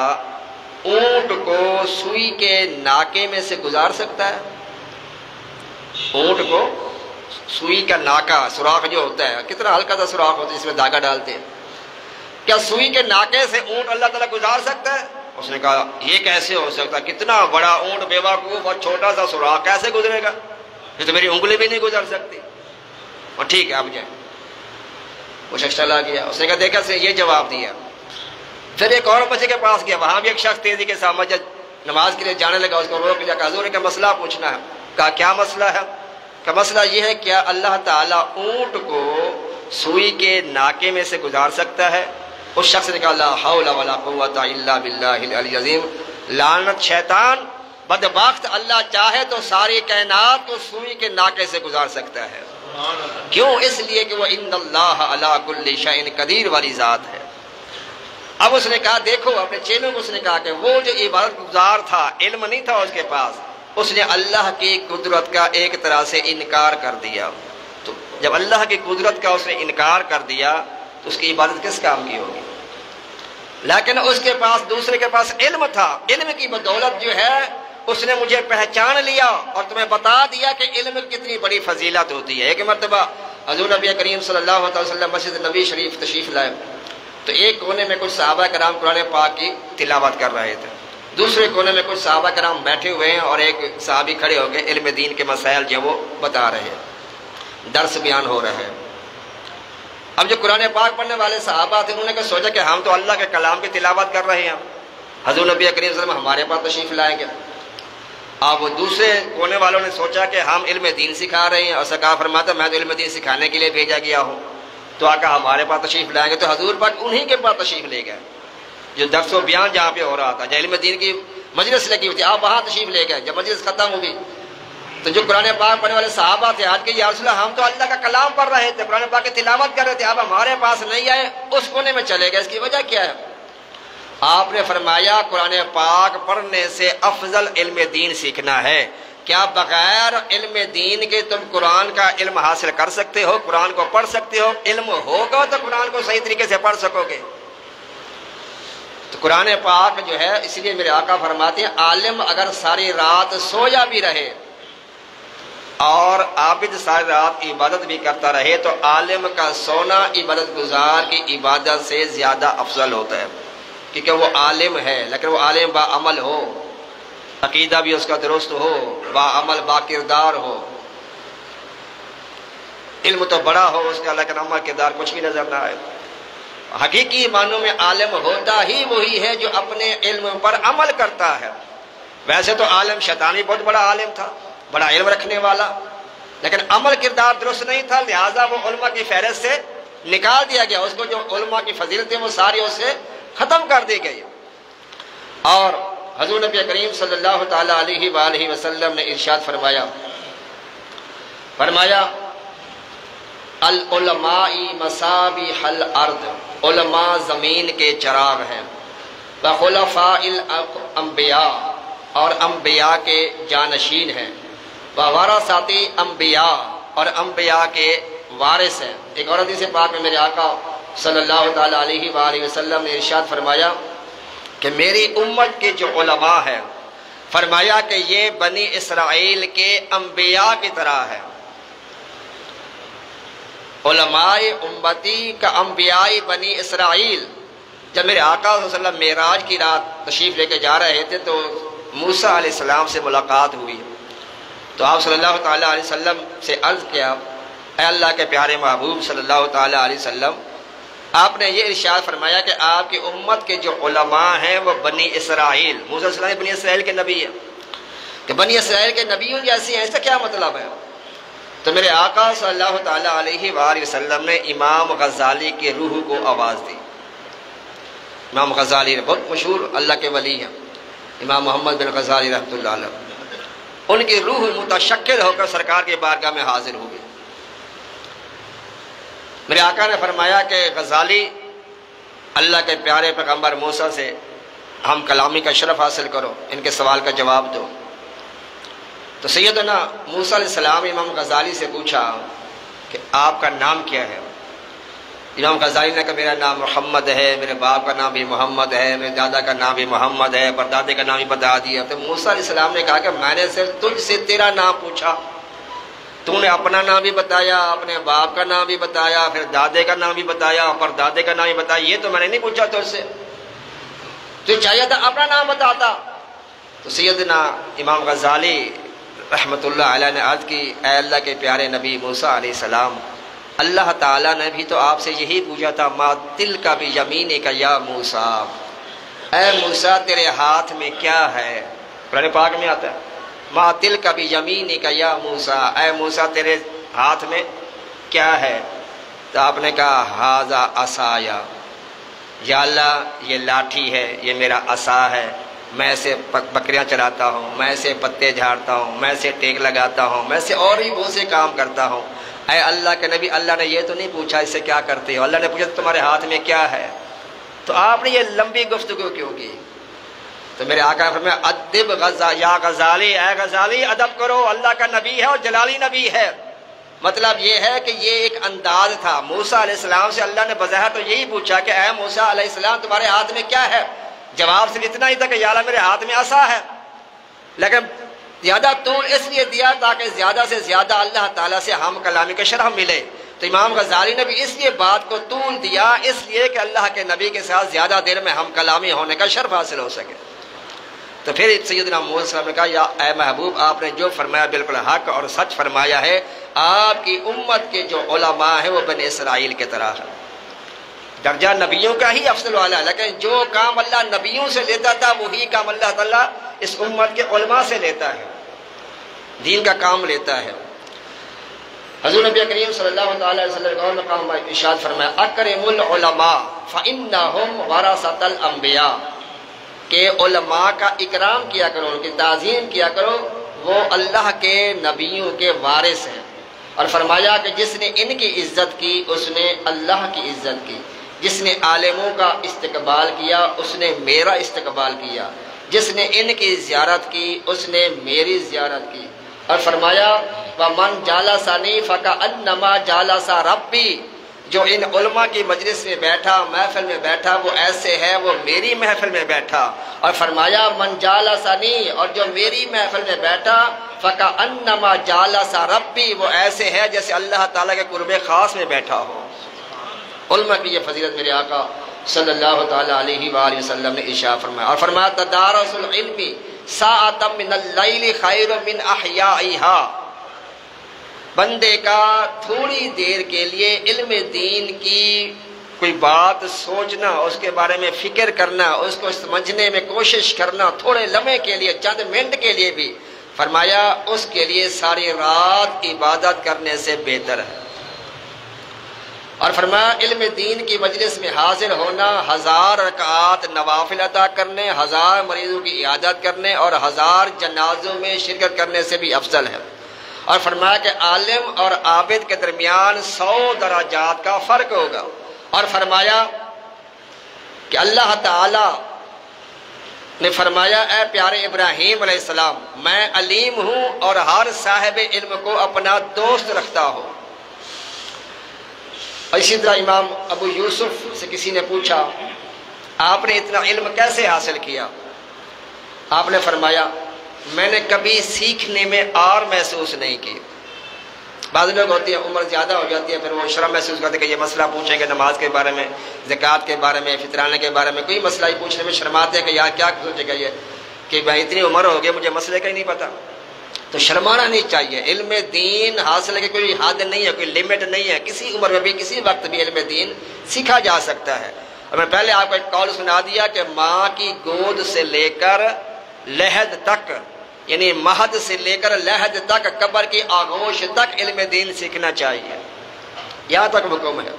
اونٹ کو سوئی کے ناکے میں سے گزار سکتا ہے؟ اونٹ کو سوئی کا ناکا سوراخ جو ہوتا ہے، کتنا ہلکا سا سوراخ ہوتا ہے جس میں دھاگا ڈالتے ہیں، کیا سوئی کے ناکے سے اونٹ اللہ تعالیٰ گزار سکتا ہے؟ اس نے کہا یہ کیسے ہو سکتا ہے، کتنا بڑا اونٹ بیوقوف اور چھوٹا سا سوراخ کیسے گزرے گا؟ یہ تو میری انگلی بھی نہیں گزر سکتی۔ اور ٹھیک ہے آپ جائیں۔ وہ شخص چلا گیا، اس نے کہا دیکھا سے یہ جواب دیا۔ پھر ایک اور بچے کے پاس گیا، وہاں بھی ایک شخص تیزی کے ساتھ مسجد نماز کے لیے جانے لگا، اس کو روک لیا۔ کہا حضور کا مسئلہ پوچھنا ہے۔ کہا کیا مسئلہ ہے؟ کہ مسئلہ یہ ہے کیا اللہ تعالیٰ اونٹ کو سوئی کے ناکے میں سے گزار سکتا ہے؟ اس شخص نے کہا لا حول ولا قوت الا باللہ العلی العظیم، لعنت شیطان، بدبخت، اللہ چاہے تو ساری کائنات کو سوئی کے ناکے سے گزار سکتا ہے۔ کیوں؟ اس لیے کہ وہ ان اللہ علی کل شیء قدیر والی ذات ہے۔ اب اس نے کہا دیکھو اپنے چیلوں کو اس نے کہا کہ وہ جو عبادت گزار تھا، علم نہیں تھا اس کے پاس، اس نے اللہ کی قدرت کا ایک طرح سے انکار کر دیا۔ تو جب اللہ کی قدرت کا اس نے انکار کر دیا تو اس کی عبادت کس کام کی ہوگی؟ لیکن اس کے پاس دوسرے کے پاس علم تھا، علم کی بدولت جو ہے اس نے مجھے پہچان لیا اور تمہیں بتا دیا کہ علم کتنی بڑی فضیلت ہوتی ہے۔ ایک مرتبہ حضور نبی کریم صلی اللہ علیہ وسلم مسجد نبی شریف تشریف لائے تو ایک کونے میں کچھ صحابہ کرام قرآن پاک کی تلاوت کر رہے تھے، دوسرے کونے میں کچھ صحابہ کرام بیٹھے ہوئے ہیں اور ایک صحابی کھڑے ہو کے علم دین کے مسائل جو وہ بتا رہے ہیں، درس بیان ہو رہے ہیں۔ اب جو قرآن پاک پڑھنے والے صحابہ تھے انہوں نے سوچا کہ ہم تو اللہ کے کلام کی تلاوت کر رہے ہیں، حضور نبی کریم صلی اللہ علیہ وسلم ہمارے پاس تشریف لائیں گے۔ اب دوسرے کونے والوں نے سوچا کہ ہم علم دین سکھا رہے ہیں، اور سرکار فرماتا میں تو علم دین سکھانے کے لیے بھیجا گیا ہوں، تو آقا ہمارے پاس تشریف لائیں گے۔ تو حضور پاک انہی کے پاس تشریف لے گئے، جو درس و بیان جہاں پہ ہو رہا تھا، جہاں علم دین کی مجلس لگی ہوئی تھی، آپ وہاں تشریف لے گئے۔ جب مجلس ختم ہوگی تو جو قرآن پاک پڑھنے والے صحابہ تھے آج کے یا رسول اللہ ہم تو اللہ کا کلام پڑھ رہے تھے، قرآن پاک کی تلاوت کر رہے تھے، اب ہمارے پاس نہیں آئے، اس کونے میں چلے گئے، اس کی وجہ کیا ہے؟ آپ نے فرمایا قرآن پاک پڑھنے سے افضل علم دین سیکھنا ہے۔ کیا بغیر علم دین کے تم قرآن کا علم حاصل کر سکتے ہو؟ قرآن کو پڑھ سکتے ہو؟ علم ہوگا تو قرآن کو صحیح طریقے سے پڑھ سکو گے۔ تو قرآن پاک جو ہے، اس لیے میرے آقا فرماتے ہیں عالم اگر ساری رات سویا بھی رہے اور عابد ساری رات عبادت بھی کرتا رہے تو عالم کا سونا عبادت گزار کی عبادت سے زیادہ افضل ہوتا ہے، کیونکہ وہ عالم ہے لیکن وہ عالم با عمل ہو، عقیدہ بھی اس کا درست ہو، با عمل با کردار ہو۔ علم تو بڑا ہو اس کا لیکن عمل کردار کچھ بھی نظر نہ آئے۔ حقیقی معنوں میں عالم ہوتا ہی وہی ہے جو اپنے علم پر عمل کرتا ہے۔ ویسے تو عالم شیطانی بہت بڑا عالم تھا، بڑا علم رکھنے والا، لیکن عمل کردار درست نہیں تھا، لہٰذا وہ علماء کی فہرست سے نکال دیا گیا، اس کو جو علماء کی فضیلتیں وہ ساری اس سے ختم کر دی گئی۔ اور حضور نبی کریم صلی اللہ تعالی علیہ وآلہ وسلم نے ارشاد فرمایا العلماء مصابیح الارض، علماء زمین کے چراغ ہیں، وخلفاء الانبیاء اور انبیاء کے جانشین ہیں، وورثۃ انبیاء اور انبیاء کے وارث ہیں۔ ایک اور حدیث پاک میں میرے آقا صلی اللہ تعالی علیہ وآلہ وسلم نے ارشاد فرمایا کہ میری امت کے جو علماء ہیں، فرمایا کہ یہ بنی اسرائیل کے انبیاء کی طرح ہے۔ علماء امتی کا انبیاء بنی اسرائیل۔ جب میرے آقا صلی اللہ علیہ وسلم معراج کی رات تشریف لے کے جا رہے تھے تو موسیٰ علیہ السلام سے ملاقات ہوئی، تو آپ صلی اللہ تعالی علیہ وسلم سے عرض کیا اے اللہ کے پیارے محبوب صلی اللہ تعالی علیہ وسلم، آپ نے یہ ارشاد فرمایا کہ آپ کی امت کے جو علماء ہیں وہ بنی اسرائیل، موسیٰ علیہ السلام بنی اسرائیل کے نبی ہیں، کہ بنی اسرائیل کے نبیوں جیسی ہیں، اس کا کیا مطلب ہے؟ تو میرے آقا صلی اللہ تعالی علیہ وآلہ وسلم نے امام غزالی کی روح کو آواز دی۔ امام غزالی بہت مشہور اللہ کے ولی ہیں، امام محمد بن غزالی رحمۃ اللہ علیہ، ان کی روح متشکل ہو کر سرکار کی بارگاہ میں حاضر ہو گئی۔ میرے آقا نے فرمایا کہ غزالی اللہ کے پیارے پیغمبر موسیٰ سے ہم کلامی کا شرف حاصل کرو، ان کے سوال کا جواب دو۔ تو سیدنا موسیٰ علیہ السلام امام غزالی سے پوچھا کہ آپ کا نام کیا ہے؟ امام غزالی نے کہا میرا نام محمد ہے، میرے باپ کا نام بھی محمد ہے، میرے دادا کا نام بھی محمد ہے، پردادے کا نام بھی بتا دیا۔ تو موسیٰ علیہ السلام نے کہا کہ میں نے صرف تجھ سے تیرا نام پوچھا، تو نے اپنا نام بھی بتایا، اپنے باپ کا نام بھی بتایا، پھر دادے کا نام بھی بتایا، پردادے کا نام بھی بتایا، یہ تو میں نے نہیں پوچھا تجھ سے، تو چاہیے تھا اپنا نام بتاتا۔ تو سیدنا امام غزالی رحمت اللہ علیہ نے عرض کی اے اللہ کے پیارے نبی موسیٰ علیہ السلام، اللہ تعالیٰ نے بھی تو آپ سے یہی پوچھا تھا ما تلک بیمینک یا موسیٰ، اے موسیٰ تیرے ہاتھ میں کیا ہے؟ قرآن پاک میں آتا ہے ما تلک بیمینک یا موسیٰ، اے موسیٰ تیرے ہاتھ میں کیا ہے؟ تو آپ نے کہا ھذا عصایا، یا اللہ یہ لاٹھی ہے، یہ میرا عصا ہے، میں سے بکریاں چراتا ہوں، میں سے پتے جھاڑتا ہوں، میں سے ٹیک لگاتا ہوں، میں سے اور بھی بہت سے کام کرتا ہوں۔ اے اللہ کے نبی، اللہ نے یہ تو نہیں پوچھا اس سے کیا کرتے ہو، اللہ نے پوچھا تمہارے ہاتھ میں کیا ہے، تو آپ نے یہ لمبی گفتگو کیوں کی؟ تو میرے آقا نے فرمایا ادب یا غزالی، اے غزالی ادب کرو، اللہ کا نبی ہے اور جلالی نبی ہے۔ مطلب یہ ہے کہ یہ ایک انداز تھا، موسیٰ علیہ السلام سے اللہ نے بظاہر تو یہی پوچھا کہ اے موسیٰ علیہ السلام تمہارے ہاتھ میں کیا ہے، جواب صرف اتنا ہی تھا کہ یا اللہ میرے ہاتھ میں عصا ہے، لیکن زیادہ طول اس لیے دیا تاکہ زیادہ سے زیادہ اللہ تعالیٰ سے ہم کلامی کا شرح ملے۔ تو امام غزالی نے بھی اس لیے بات کو طول دیا، اس لیے کہ اللہ کے نبی کے ساتھ زیادہ دیر میں ہم کلامی ہونے کا شرف حاصل ہو سکے۔ تو پھر سیدنا موسیٰ علیہ السلام نے کہا یا اے محبوب آپ نے جو فرمایا بالکل حق اور سچ فرمایا ہے، آپ کی امت کے جو علماء ہیں وہ بنی اسرائیل کے طرح ہے، درجہ نبیوں کا ہی افضل والا ہے، لیکن جو کام اللہ نبیوں سے لیتا تھا وہی کام اللہ تعالیٰ اس امت کے علماء سے لیتا ہے، دین کا کام لیتا ہے۔ حضور نبی کریم صلی اللہ تعالی علیہ وسلم نے مقام ارشاد فرمایا اکرم العلماء فانہم ورثۃ الانبیاء، کہ علماء کا اکرام کیا کرو، ان کی تعظیم کیا کرو، وہ اللہ کے نبیوں کے وارث ہیں۔ اور فرمایا کہ جس نے ان کی عزت کی اس نے اللہ کی عزت کی، جس نے عالموں کا استقبال کیا اس نے میرا استقبال کیا، جس نے ان کی زیارت کی اس نے میری زیارت کی۔ اور فرمایا وَمَنْ جَالَسَنِي فَكَأَنَّمَا جَالَسَ رَبِّي، جو ان علماء کی مجلس میں بیٹھا، محفل میں بیٹھا، وہ ایسے ہے وہ میری محفل میں بیٹھا۔ اور فرمایا مَنْ جَالَسَنِي، اور جو میری محفل میں بیٹھا، فَكَأَنَّمَا جَالَسَ رَبِّي، وہ ایسے ہے جیسے اللہ تعالیٰ کے قرب خاص میں بیٹھا ہو۔ علماء کی یہ فضیلت میرے آقا صلی اللہ تعالیٰ علیہ وآلہ وسلم نے ارشاد فرمایا۔ اور فرمایا تدارس العلم ساعۃ من اللیل خیر من احیائها، بندے کا تھوڑی دیر کے لیے علم دین کی کوئی بات سوچنا، اس کے بارے میں فکر کرنا، اس کو سمجھنے میں کوشش کرنا، تھوڑے لمحے کے لیے، چند منٹ کے لیے بھی، فرمایا اس کے لیے ساری رات عبادت کرنے سے بہتر ہے۔ اور فرمایا علم دین کی مجلس میں حاضر ہونا 1000 رکعات نوافل ادا کرنے، 1000 مریضوں کی عیادت کرنے اور 1000 جنازوں میں شرکت کرنے سے بھی افضل ہے۔ اور فرمایا کہ عالم اور عابد کے درمیان 100 درجات کا فرق ہوگا۔ اور فرمایا کہ اللہ تعالی نے فرمایا اے پیارے ابراہیم علیہ السلام میں علیم ہوں اور ہر صاحب علم کو اپنا دوست رکھتا ہوں۔ اسی طرح امام ابو یوسف سے کسی نے پوچھا آپ نے اتنا علم کیسے حاصل کیا؟ آپ نے فرمایا میں نے کبھی سیکھنے میں آر محسوس نہیں کی۔ بعض لوگ ہوتی ہیں عمر زیادہ ہو جاتی ہے پھر وہ شرم محسوس کرتے ہیں کہ یہ مسئلہ پوچھیں گے نماز کے بارے میں، زکوٰۃ کے بارے میں، فطرانے کے بارے میں، کوئی مسئلہ ہی پوچھنے میں شرماتے ہیں کہ یار کیا سوچے گا یہ کہ بھائی اتنی عمر ہو گئی مجھے مسئلے کا ہی نہیں پتہ۔ تو شرمانا نہیں چاہیے، علم دین حاصل کے کوئی حد نہیں ہے، کوئی لمٹ نہیں ہے، کسی عمر میں بھی کسی وقت بھی علم دین سیکھا جا سکتا ہے۔ اور میں پہلے آپ کو ایک قول سنا دیا کہ ماں کی گود سے لے کر لحد تک، یعنی مہد سے لے کر لحد تک، قبر کی آغوش تک علم دین سیکھنا چاہیے، یہاں تک حکم ہے۔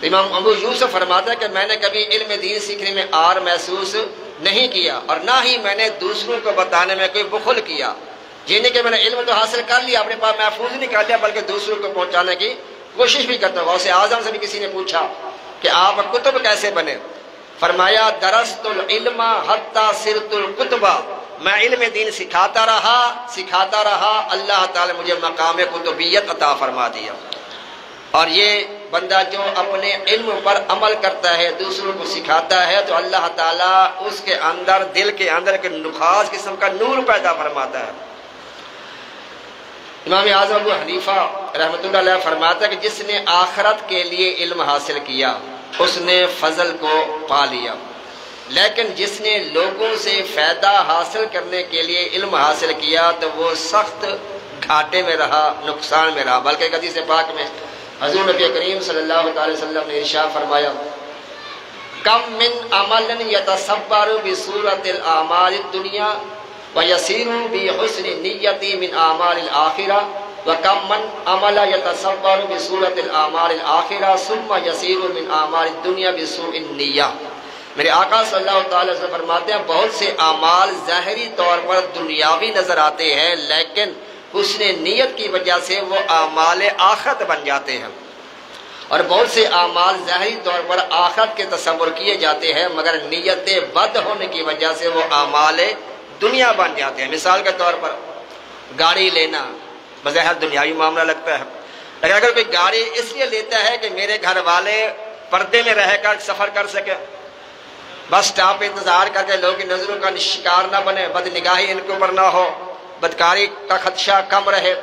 امام ابو یوسف فرماتا ہے کہ میں نے کبھی علم دین سیکھنے میں آر محسوس نہیں کیا اور نہ ہی میں نے دوسروں کو بتانے میں کوئی بخل کیا، جینے کہ میں نے علم تو حاصل کر لیا، اپنے پاس محفوظ نہیں کر لیا بلکہ دوسروں کو پہنچانے کی کوشش بھی کرتا ہوں۔ غوث اعظم سے بھی کسی نے پوچھا کہ آپ کتب کیسے بنے؟ فرمایا درست العلم حتی صرت الکتب، میں علم دین سکھاتا رہا، اللہ تعالی مجھے مقام کتبیت عطا فرما دیا۔ اور یہ بندہ جو اپنے علم پر عمل کرتا ہے، دوسروں کو سکھاتا ہے، تو اللہ تعالیٰ اس کے اندر، دل کے اندر ایک نخاذ قسم کا نور پیدا فرماتا ہے۔ امام اعظم ابو حنیفہ رحمۃ اللہ علیہ فرماتا ہے کہ جس نے آخرت کے لیے علم حاصل کیا اس نے فضل کو پا لیا، لیکن جس نے لوگوں سے فائدہ حاصل کرنے کے لیے علم حاصل کیا تو وہ سخت گھاٹے میں رہا، نقصان میں رہا۔ بلکہ حدیث پاک میں حضور نبی کریم صلی اللہ علیہ وسلم نے ارشاد فرمایا کم من عمل یتصور بصورت الاعمال الدنیا ویسیر بحسن نیتی من اعمال الاخرہ وکم من عمل یتصور بصورت الاعمال الاخرہ ثم یسیر من اعمال الدنیا بسوء النیہ۔ میرے آقا صلی اللہ تعالی وسلم فرماتے ہیں بہت سے اعمال ظاہری طور پر دنیاوی نظر آتے ہیں لیکن حسن نیت کی وجہ سے وہ اعمال آخرت بن جاتے ہیں، اور بہت سے اعمال ظاہری طور پر آخرت کے تصور کیے جاتے ہیں مگر نیت بد ہونے کی وجہ سے وہ اعمال دنیا بن جاتے ہیں۔ مثال کے طور پر گاڑی لینا بظاہر دنیاوی معاملہ لگتا ہے، لیکن اگر کوئی گاڑی اس لیے لیتا ہے کہ میرے گھر والے پردے میں رہ کر سفر کر سکے، بس سٹاپ پہ انتظار کر کے لوگوں کی نظروں کا شکار نہ بنے، بد نگاہی ان کے اوپر نہ ہو، بدکاری کا خدشہ کم رہے،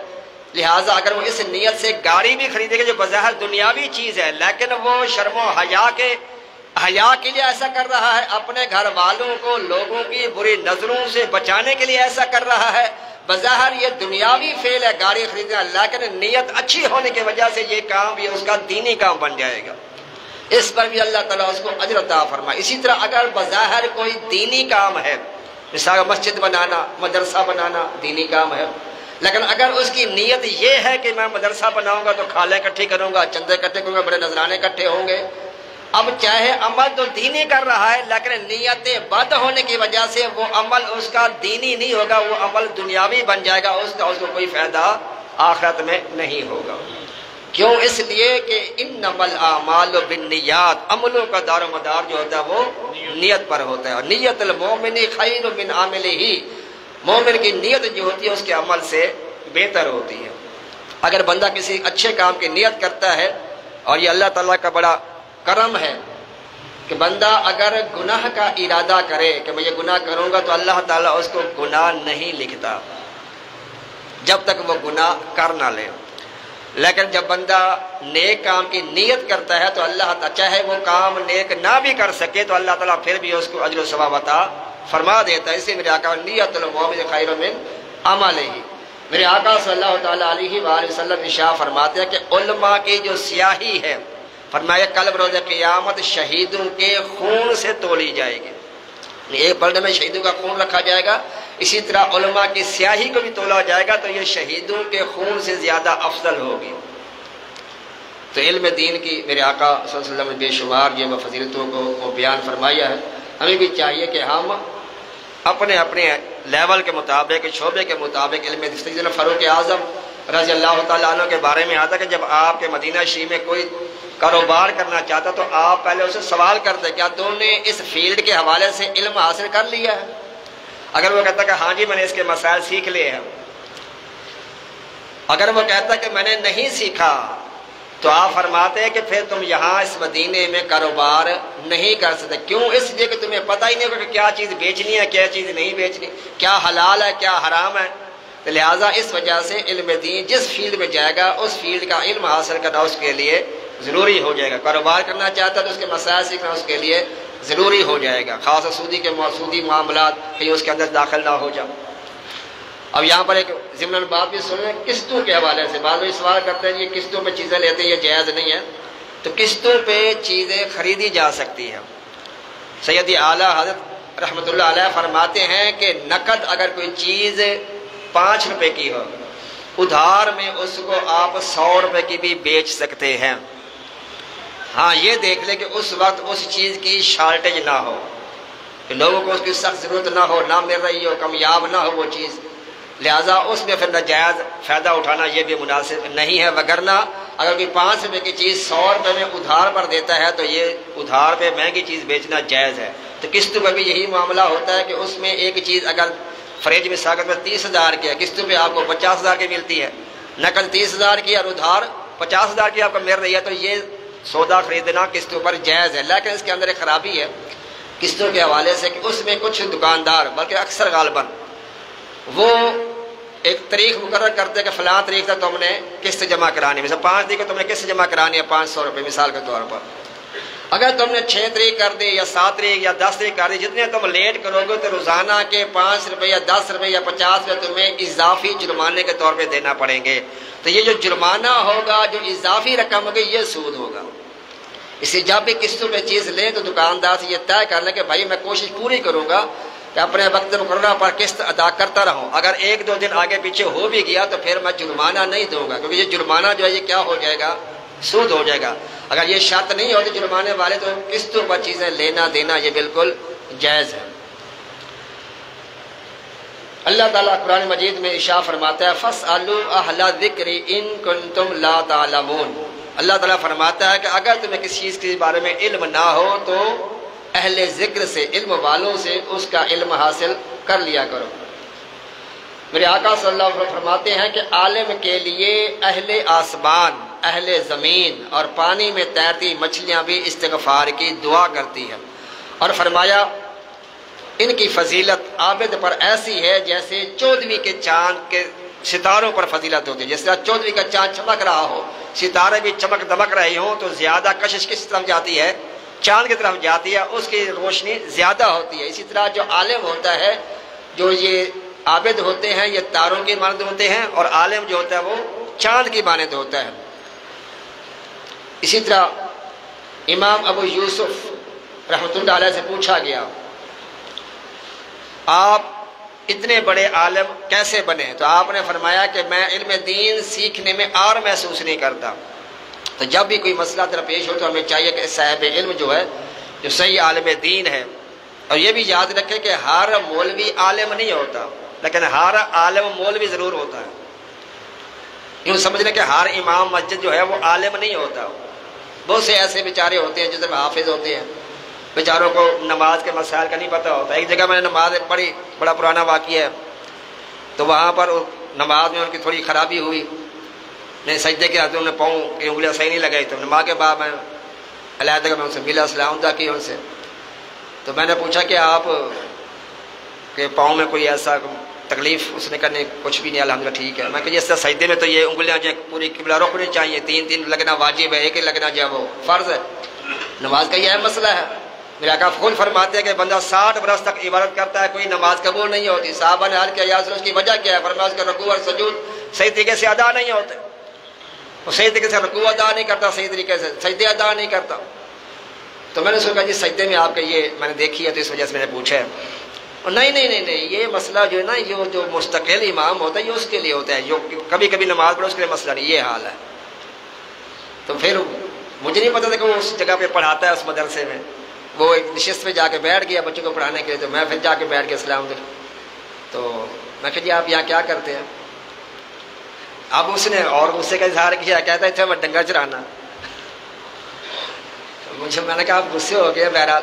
لہٰذا اگر وہ اس نیت سے گاڑی بھی خریدے گا جو بظاہر دنیاوی چیز ہے لیکن وہ شرم و حیا کے حیا کے لیے ایسا کر رہا ہے، اپنے گھر والوں کو لوگوں کی بری نظروں سے بچانے کے لیے ایسا کر رہا ہے۔ بظاہر یہ دنیاوی فعل ہے، گاڑی خریدنا، لیکن نیت اچھی ہونے کی وجہ سے یہ کام بھی اس کا دینی کام بن جائے گا، اس پر بھی اللہ تعالیٰ اس کو اجر عطا فرمائے۔ اسی طرح اگر بظاہر کوئی دینی کام ہے، مثال مسجد بنانا، مدرسہ بنانا دینی کام ہے، لیکن اگر اس کی نیت یہ ہے کہ میں مدرسہ بناؤں گا تو کھالیں اکٹھی کروں گا، چندے اکٹھے کروں گا، بڑے نذرانے اکٹھے ہوں گے، اب چاہے عمل تو دینی کر رہا ہے لیکن نیت بد ہونے کی وجہ سے وہ عمل اس کا دینی نہیں ہوگا، وہ عمل دنیاوی بن جائے گا، اس کو کوئی فائدہ آخرت میں نہیں ہوگا۔ کیوں؟ اس لیے کہ انما الاعمال بالنیات، عملوں کا دار و مدار جو ہوتا ہے وہ نیت پر ہوتا ہے، اور نیت المومن خیر من عملہ، مومن کی نیت جو ہوتی ہے اس کے عمل سے بہتر ہوتی ہے۔ اگر بندہ کسی اچھے کام کی نیت کرتا ہے، اور یہ اللہ تعالیٰ کا بڑا کرم ہے کہ بندہ اگر گناہ کا ارادہ کرے کہ میں یہ گناہ کروں گا تو اللہ تعالیٰ اس کو گناہ نہیں لکھتا جب تک وہ گناہ کر نہ لے، لیکن جب بندہ نیک کام کی نیت کرتا ہے تو اللہ تعالیٰ چاہے وہ کام نیک نہ بھی کر سکے تو اللہ تعالیٰ پھر بھی اس کو اجر و ثواب عطا فرما دیتا ہے۔ اس لیے میرے آقا نیت المومن خیر من عملہ، میرے آقا صلی اللہ تعالیٰ علیہ وآلہ وسلم ارشاد فرماتے ہیں کہ علماء کی جو سیاہی ہے، فرمایا کل بروز قیامت شہیدوں کے خون سے تولی جائے گی، ایک بلڈ میں شہیدوں کا خون رکھا جائے گا، اسی طرح علماء کی سیاہی کو بھی تولا جائے گا تو یہ شہیدوں کے خون سے زیادہ افضل ہوگی۔ تو علم دین کی میرے آقا صلی اللہ علیہ وسلم نے بے شمار یہ فضیلتوں کو بیان فرمایا ہے۔ ہمیں بھی چاہیے کہ ہم اپنے اپنے لیول کے مطابق، شعبے کے مطابق علم دین، فاروق اعظم رضی اللہ تعالیٰ عنہ کے بارے میں آتا کہ جب آپ کے مدینہ شریف میں کوئی کاروبار کرنا چاہتا تو آپ پہلے اسے سوال کرتے کیا تو نے اس فیلڈ کے حوالے سے علم حاصل کر لیا ہے؟ اگر وہ کہتا کہ ہاں جی میں نے اس کے مسائل سیکھ لیے ہیں، اگر وہ کہتا کہ میں نے نہیں سیکھا تو آپ فرماتے ہیں کہ پھر تم یہاں اس مدینے میں کاروبار نہیں کر سکتے۔ کیوں؟ اس لیے کہ تمہیں پتہ ہی نہیں ہوگا کہ کیا چیز بیچنی ہے، کیا چیز نہیں بیچنی، کیا حلال ہے کیا حرام ہے۔ لہٰذا اس وجہ سے علم دین جس فیلڈ میں جائے گا اس فیلڈ کا علم حاصل کرنا اس کے لیے ضروری ہو جائے گا۔ کاروبار کرنا چاہتا ہے تو اس کے مسائل سیکھنا اس کے لیے ضروری ہو جائے گا، خاص سودی معاملات کہیں اس کے اندر داخل نہ ہو جاؤ۔ اب یہاں پر ایک ضمن بات بھی سن لیں، قسطوں کے حوالے سے بعض لوگ سوال کرتے ہیں یہ قسطوں پہ چیزیں لیتے ہیں یہ جائز نہیں ہے، تو قسطوں پہ چیزیں خریدی جا سکتی ہیں۔ سیدی اعلیٰ حضرت رحمۃ اللہ علیہ فرماتے ہیں کہ نقد اگر کوئی چیز 5 روپے کی ہو، ادھار میں اس کو آپ 100 روپے کی بھی بیچ سکتے ہیں۔ ہاں یہ دیکھ لیں کہ اس وقت اس چیز کی شارٹیج نہ ہو، کہ لوگوں کو اس کی سخت ضرورت نہ ہو، نہ مل رہی ہو، کامیاب نہ ہو وہ چیز، لہٰذا اس میں پھر ناجائز فائدہ اٹھانا یہ بھی مناسب نہیں ہے۔ وگرنہ اگر کوئی 5 روپے کی چیز 100 روپے میں ادھار پر دیتا ہے تو یہ ادھار پہ مہنگی چیز بیچنا جائز ہے۔ تو قسط پہ بھی یہی معاملہ ہوتا ہے کہ اس میں ایک چیز اگر فریج میں ساگت میں 30,000 کی ہے، قسط پہ آپ کو 50,000 کی ملتی ہے، نقد 30,000 کی اور ادھار 50,000 کی آپ کو مل رہی ہے، تو یہ سودا خریدنا قسطوں پر جائز ہے۔ لیکن اس کے اندر ایک خرابی ہے قسطوں کے حوالے سے کہ اس میں کچھ دکاندار بلکہ اکثر غالباً وہ ایک تاریخ مقرر کرتے کہ فلاں تاریخ تک تم نے قسط جمع کرانی ہے، مثلا 5 تاریخ کو تم نے قسط جمع کرانی ہے 500 روپے مثال کے طور پر۔ اگر تم نے 6 تاریخ کر دی یا 7 تاریخ یا 10 تاریخ کر دی، جتنے تم لیٹ کرو گے تو روزانہ کے 5 روپے یا 10 روپے یا 50 روپے تمہیں اضافی جرمانے کے طور پہ دینا پڑیں گے۔ تو یہ جو جرمانہ ہوگا، جو اضافی رقم ہوگی، یہ سود ہوگا۔ اس لیے جب بھی قسطوں پہ چیز لیں تو دکاندار سے یہ طے کر لیں کہ بھائی میں کوشش پوری کروں گا کہ اپنے وقت مقررہ پر قسط ادا کرتا رہوں، اگر 1-2 دن آگے پیچھے ہو بھی گیا تو پھر میں جرمانہ نہیں دوں گا، کیونکہ یہ جرمانہ جو ہے یہ کیا ہو جائے گا؟ سود ہو جائے گا۔ اگر یہ شرط نہیں ہوتی جرمانے والے تو قسطوں پر چیزیں لینا دینا یہ بالکل جائز ہے۔ اللہ تعالیٰ قرآن مجید میں ارشاد فرماتا ہے فَاسْأَلُوا أَهْلَ الذِّكْرِ إِن كُنتُمْ لَا تَعْلَمُونَ۔ اللہ تعالیٰ فرماتا ہے کہ اگر تمہیں کسی چیز کے بارے میں علم نہ ہو تو اہل ذکر سے، علم والوں سے اس کا علم حاصل کر لیا کرو۔ میرے آقا صلی اللہ علیہ وسلم فرماتے ہیں کہ عالم کے لیے اہل آسمان، اہل زمین اور پانی میں تیرتی مچھلیاں بھی استغفار کی دعا کرتی ہیں، اور فرمایا ان کی فضیلت عابد پر ایسی ہے جیسے 14ویں کے چاند کے ستاروں پر فضیلت ہوتی ہے۔ جس طرح 14ویں کا چاند چمک رہا ہو، ستارے بھی چمک دمک رہے ہوں، تو زیادہ کشش کس طرف جاتی ہے؟ چاند کی طرف جاتی ہے اس کی روشنی زیادہ ہوتی ہے۔ اسی طرح جو عالم ہوتا ہے، جو یہ عابد ہوتے ہیں یہ تاروں کی مانند ہوتے ہیں، اور عالم جو ہوتا ہے وہ چاند کی مانند ہوتا ہے۔ اسی طرح امام ابو یوسف رحمۃ اللہ علیہ سے پوچھا گیا آپ اتنے بڑے عالم کیسے بنے؟ تو آپ نے فرمایا کہ میں علم دین سیکھنے میں اور محسوس نہیں کرتا۔ تو جب بھی کوئی مسئلہ درپیش ہو تو ہمیں چاہیے کہ صاحب علم جو ہے، جو صحیح عالم دین ہے، اور یہ بھی یاد رکھے کہ ہر مولوی عالم نہیں ہوتا، لیکن ہر عالم مولوی ضرور ہوتا ہے۔ یوں سمجھ لیں کہ ہر امام مسجد جو ہے وہ عالم نہیں ہوتا۔ بہت سے ایسے بیچارے ہوتے ہیں جیسے حافظ ہوتے ہیں، بیچاروں کو نماز کے مسائل کا نہیں پتہ ہوتا۔ ایک جگہ میں نے نماز پڑھی، بڑا پرانا واقعہ ہے، تو وہاں پر نماز میں ان کی تھوڑی خرابی ہوئی، نہیں سجدے کے ہاتھوں نے پاؤں کی انگلیاں صحیح نہیں لگائی، تو نماز کے بعد میں علیحدہ میں ان سے ملا، سلام دا کی ان سے۔ تو میں نے پوچھا کہ آپ کے پاؤں میں کوئی ایسا تکلیف؟ اس نے کہا نہیں کچھ بھی نہیں، الحمدللہ ٹھیک ہے۔ میں کہ جس طرح سجدے میں تو یہ انگلیاں جو پوری قبلہ رخ ہونی چاہیے، تین لگنا واجب ہے، ایک ہی لگنا جو ہے وہ فرض ہے، نماز کا یہ مسئلہ ہے۔ میرے آقا خود فرماتے ہیں کہ بندہ 60 برس تک عبادت کرتا ہے، کوئی نماز قبول نہیں ہوتی۔ صحابہ نے عرض کیا یا رسول اللہ اس کی وجہ کیا ہے؟ فرمایا اس کا رکوع اور سجود صحیح طریقے سے ادا نہیں ہوتے، وہ صحیح طریقے سے رکوع ادا نہیں کرتا، صحیح طریقے سے سجدے ادا نہیں کرتا۔ تو میں نے سوچا جی سجدے میں آپ کا یہ میں نے دیکھی ہے تو اس وجہ سے میں نے پوچھا ہے۔ نہیں یہ مسئلہ جو ہے نا، یہ جو مستقل امام ہوتا ہے یہ اس کے لیے ہوتا ہے، جو کبھی کبھی نماز پڑھے اس کے لیے مسئلہ نہیں، یہ حال ہے۔ تو پھر مجھے نہیں پتا تھا کہ وہ اس جگہ پہ پڑھاتا ہے اس مدرسے میں، وہ ایک نشست پہ جا کے بیٹھ گیا بچوں کو پڑھانے کے لیے، تو میں پھر جا کے بیٹھ کے سلام دیا۔ تو میں کہ جی آپ یہاں کیا کرتے ہیں؟ اب اس نے اور غصے کا اظہار کیا، کہتا ہے تھا میں ڈنگر چرانا۔ مجھے میں نے کہا آپ غصے ہو گئے بہرحال۔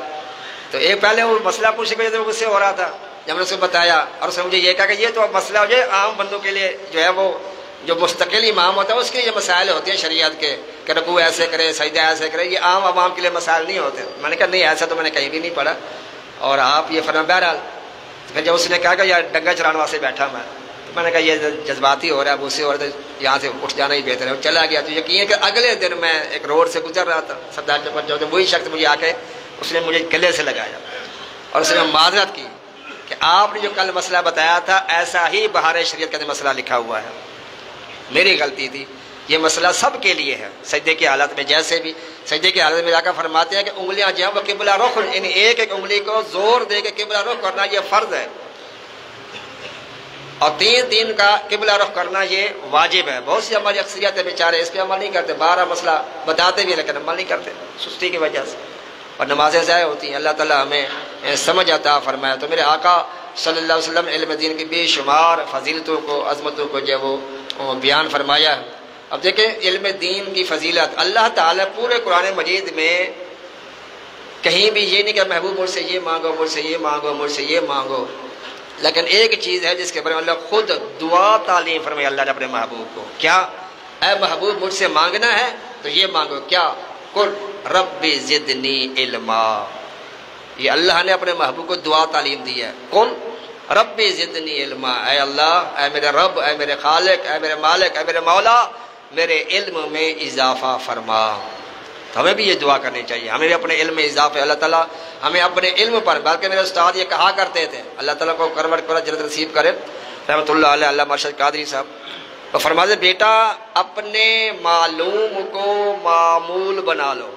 تو ایک پہلے وہ مسئلہ پوچھنے کی وجہ سے وہ غصے ہو رہا تھا، جب میں نے اسے بتایا اور اس نے مجھے یہ کہا کہ یہ تو مسئلہ جو ہے عام بندوں کے لیے جو ہے، وہ جو مستقل امام ہوتا ہے اس کے یہ مسائل ہوتے ہیں شریعت کے، کہ رکوع ایسے کرے سجدہ ایسے کرے، یہ عام عوام کے لیے مسائل نہیں ہوتے۔ میں نے کہا نہیں ایسا تو میں نے کہیں بھی نہیں پڑھا، اور آپ یہ فرما بہرحال۔ پھر جب اس نے کہا کہ یار ڈنگر چرانے واسطے بیٹھا میں نے کہا یہ جذباتی ہو رہا ہے، غصے ہو رہا ہے، یہاں سے اٹھ جانا ہی بہتر ہے۔ وہ چلا گیا۔ تو یقین کہ اگلے دن میں ایک روڈ سے گزر رہا تھا سردار چوک جو، وہی شخص مجھے آ کے اس نے مجھے گلے سے لگایا اور اس نے معذرت کی کہ آپ نے جو کل مسئلہ بتایا تھا ایسا ہی بہار شریعت کا مسئلہ لکھا ہوا ہے، میری غلطی تھی، یہ مسئلہ سب کے لیے ہے۔ سجدے کی حالت میں جیسے بھی سجدے کی حالت میں آقا فرماتے ہیں کہ انگلیاں جو ہیں وہ قبلہ رخ، یعنی ایک ایک انگلی کو زور دے کے قبلہ رخ کرنا یہ فرض ہے، اور تین کا قبلہ رخ کرنا یہ واجب ہے۔ بہت سی ہماری اکثریت ہے بیچارے اس پہ عمل نہیں کرتے، 12 مسئلہ بتاتے بھی لیکن عمل نہیں کرتے سستی کی وجہ سے، اور نمازیں ضائع ہوتی ہیں۔ اللہ تعالیٰ ہمیں سمجھ عطا فرمایا۔ تو میرے آقا صلی اللہ علیہ وسلم علم دین کی بے شمار فضیلتوں کو، عظمتوں کو جو وہ بیان فرمایا۔ اب دیکھیں علم دین کی فضیلت، اللہ تعالیٰ پورے قرآن مجید میں کہیں بھی یہ نہیں کہ محبوب مجھ سے یہ مانگو، مجھ سے یہ مانگو، مجھ سے یہ مانگو، لیکن ایک چیز ہے جس کے بارے میں اللہ خود دعا تعلیم فرمائی اللہ نے اپنے محبوب کو، کیا؟ اے محبوب مجھ سے مانگنا ہے تو یہ مانگو، کیا؟ قل رب زدنی علما۔ یہ اللہ نے اپنے محبوب کو دعا تعلیم دی ہے، قل رب زدنی علما، اے اللہ، اے میرے رب، اے میرے خالق، اے میرے مالک، اے میرے مولا، میرے علم میں اضافہ فرما۔ تو ہمیں بھی یہ دعا کرنی چاہیے، ہمیں بھی اپنے علم میں اضافہ، اللہ تعالیٰ ہمیں اپنے علم پر، بلکہ میرے استاد یہ کہا کرتے تھے، اللہ تعالیٰ کو کروٹ کرا جنت نصیب کرے رحمۃ اللہ علیہ، اللہ مرشد قادری صاحب، تو فرماتے بیٹا اپنے معلوم کو معمول بنا لو۔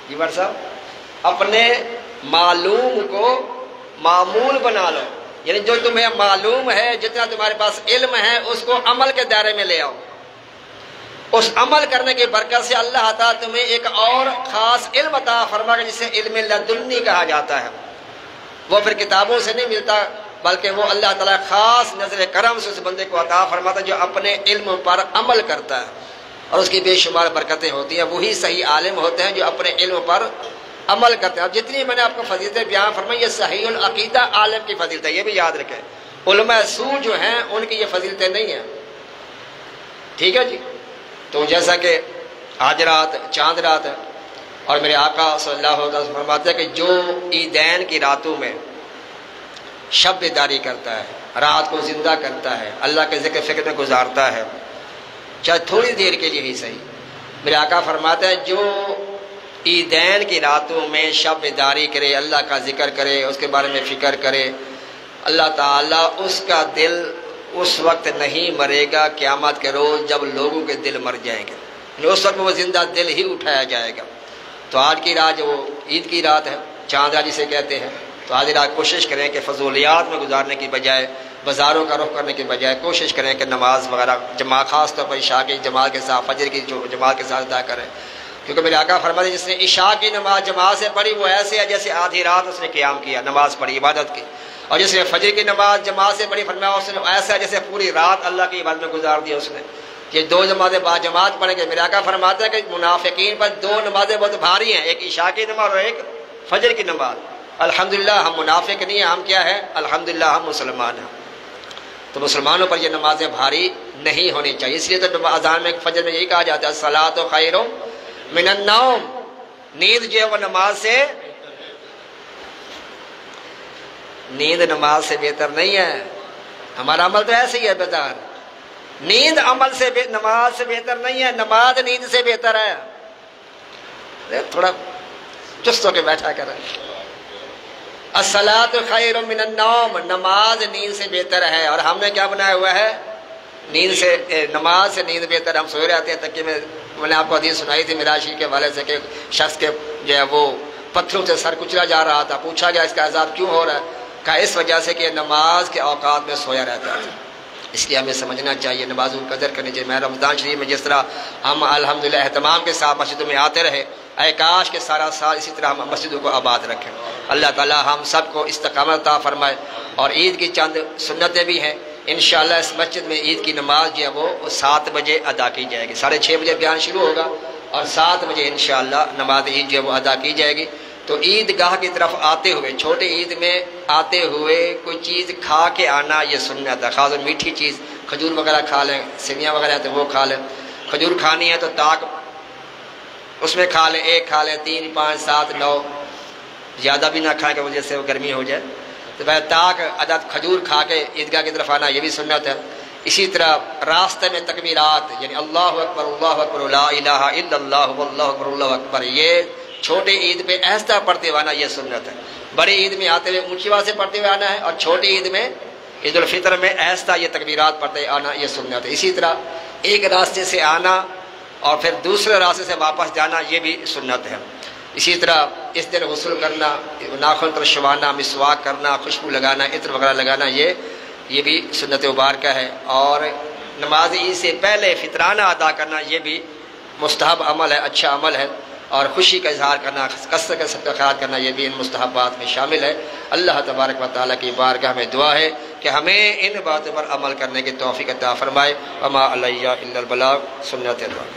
جی بھائی صاحب، اپنے معلوم کو معمول بنا لو، یعنی جو تمہیں معلوم ہے، جتنا تمہارے پاس علم ہے اس کو عمل کے دائرے میں لے آؤ۔ اس عمل کرنے کی برکت سے اللہ تعالیٰ تمہیں ایک اور خاص علم عطا فرما گا جسے علم لدنی کہا جاتا ہے۔ وہ پھر کتابوں سے نہیں ملتا، بلکہ وہ اللہ تعالیٰ خاص نظر کرم سے اس بندے کو عطا فرماتا ہے جو اپنے علم پر عمل کرتا ہے، اور اس کی بے شمار برکتیں ہوتی ہیں۔ وہی صحیح عالم ہوتے ہیں جو اپنے علم پر عمل کرتے ہیں۔ اب جتنی میں نے آپ کو فضیلتیں بیان فرمائی، یہ صحیح العقیدہ عالم کی فضیلت ہے، یہ بھی یاد رکھیں۔ علماء سو جو ہیں ان کی یہ فضیلتیں نہیں ہیں، ٹھیک ہے جی۔ تو جیسا کہ آج رات چاند رات ہے، اور میرے آقا صلی اللہ علیہ وسلم فرماتے ہیں کہ جو عیدین کی راتوں میں شب بیداری کرتا ہے، رات کو زندہ کرتا ہے، اللہ کے ذکر فکر میں گزارتا ہے، چاہے تھوڑی دیر کے لیے ہی صحیح، میرے آقا فرماتے ہیں جو عیدین کی راتوں میں شب بیداری کرے، اللہ کا ذکر کرے، اس کے بارے میں فکر کرے، اللہ تعالیٰ اس کا دل اس وقت نہیں مرے گا قیامت کے روز جب لوگوں کے دل مر جائیں گے، اس وقت وہ زندہ دل ہی اٹھایا جائے گا۔ تو آج کی رات جو عید کی رات ہے، چاند رات جسے کہتے ہیں، تو آج رات کوشش کریں کہ فضولیات میں گزارنے کی بجائے، بازاروں کا رخ کرنے کی بجائے کوشش کریں کہ نماز وغیرہ جماعت، خاص طور پر عشاء کی جماعت کے ساتھ، فجر کی جو جماعت کے ساتھ ادا کریں، کیونکہ میرے آقا فرماتے ہیں جس نے عشاء کی نماز جماعت سے پڑھی وہ ایسے ہے جیسے آدھی رات اس نے قیام کیا، نماز پڑھی، عبادت کی، اور جس نے فجر کی نماز جماعت سے پڑھی فرمایا اس نے ایسا ہے جیسے پوری رات اللہ کی عبادت میں گزار دیا اس نے۔ یہ دو نمازیں با جماعت پڑھیں گے، میرے آقا فرماتے ہیں کہ منافقین پر دو نمازیں بہت بھاری ہیں، ایک عشاء کی نماز اور ایک فجر کی نماز۔ الحمدللہ ہم منافق نہیں ہیں، ہم کیا ہے؟ الحمدللہ ہم مسلمان ہیں۔ تو مسلمانوں پر یہ نمازیں بھاری نہیں ہونی چاہیے، اس لیے تو اذان میں فجر میں یہی کہا جاتا ہے الصلاۃ خیر من النوم، نیند جو ہے وہ نماز سے، نیند نماز سے بہتر نہیں ہے۔ ہمارا عمل تو ایسے ہی ہے بیدار، نیند عمل سے نماز سے بہتر نہیں ہے، نماز نیند سے بہتر ہے۔ تھوڑا چست ہو کے بیٹھا کر، الصلاۃ خیر من النوم، نماز نیند سے بہتر ہے، اور ہم نے کیا بنایا ہوا ہے؟ نیند سے، نماز سے نیند بہتر۔ ہم سوئے رہتے ہیں تکیے میں نے آپ کو حدیث سنائی تھی میراشی کے والے سے کہ شخص کے جو ہے وہ پتھروں سے سر کچلا جا رہا تھا، پوچھا گیا اس کا عذاب کیوں ہو رہا ہے؟ کہا اس وجہ سے کہ نماز کے اوقات میں سویا رہتا تھا۔ اس لیے ہمیں سمجھنا چاہیے، نمازوں کی قدر کرنی چاہیے۔ میں رمضان شریف میں جس طرح ہم الحمدللہ اہتمام کے ساتھ مسجدوں میں آتے رہے، اے کاش کہ سارا سال اسی طرح ہم مسجدوں کو آباد رکھیں۔ اللہ تعالی ہم سب کو استقامت عطا فرمائے۔ اور عید کی چند سنتیں بھی ہیں، انشاءاللہ اس مسجد میں عید کی نماز جو ہے وہ 7 بجے ادا کی جائے گی، 6:30 بجے بیان شروع ہوگا اور 7 بجے انشاءاللہ نماز عید جو ہے وہ ادا کی جائے گی۔ تو عید گاہ کی طرف آتے ہوئے، چھوٹے عید میں آتے ہوئے کوئی چیز کھا کے آنا یہ سنت ہے، خاص میٹھی چیز، کھجور وغیرہ کھا لیں، سیویاں وغیرہ تو وہ کھا لیں، کھجور کھانی ہے تو تاک اس میں کھا لیں، 1 کھا لیں، 3 5 7 9، زیادہ بھی نہ کھائیں کہ وجہ سے وہ گرمی ہو جائے، تو بھائی تاک عدد کھجور کھا کے عیدگاہ کی طرف آنا یہ بھی سنت ہے۔ اسی طرح راستے میں تکبیرات، یعنی اللہ اکبر لا الہ الا اللہ واللہ اکبر اللہ اکبر، یہ چھوٹے عید پہ آہستہ پڑھتے ہوئے آنا یہ سنت ہے۔ بڑی عید میں آتے ہوئے اونچی آواز سے پڑھتے ہوئے آنا ہے، اور چھوٹی عید میں عید الفطر میں آہستہ یہ تکبیرات پڑھتے آنا یہ سنت ہے۔ اسی طرح ایک راستے سے آنا اور پھر دوسرے راستے سے واپس جانا یہ بھی سنت ہے۔ اسی طرح اس دن غسل کرنا، ناخن ترشوانا، مسواک کرنا، خوشبو لگانا، عطر وغیرہ لگانا یہ بھی سنت مبارکہ ہے۔ اور نماز عید سے پہلے فطرانہ ادا کرنا یہ بھی مستحب عمل ہے، اچھا عمل ہے، اور خوشی کا اظہار کرنا، کثرت کا صدقہ خیرات کرنا یہ بھی ان مستحبات میں شامل ہے۔ اللہ تبارک و تعالیٰ کی بارگاہ میں دعا ہے کہ ہمیں ان باتوں پر عمل کرنے کی توفیق عطا فرمائے۔ وما علیہ الا البلاغ، سنت دعا۔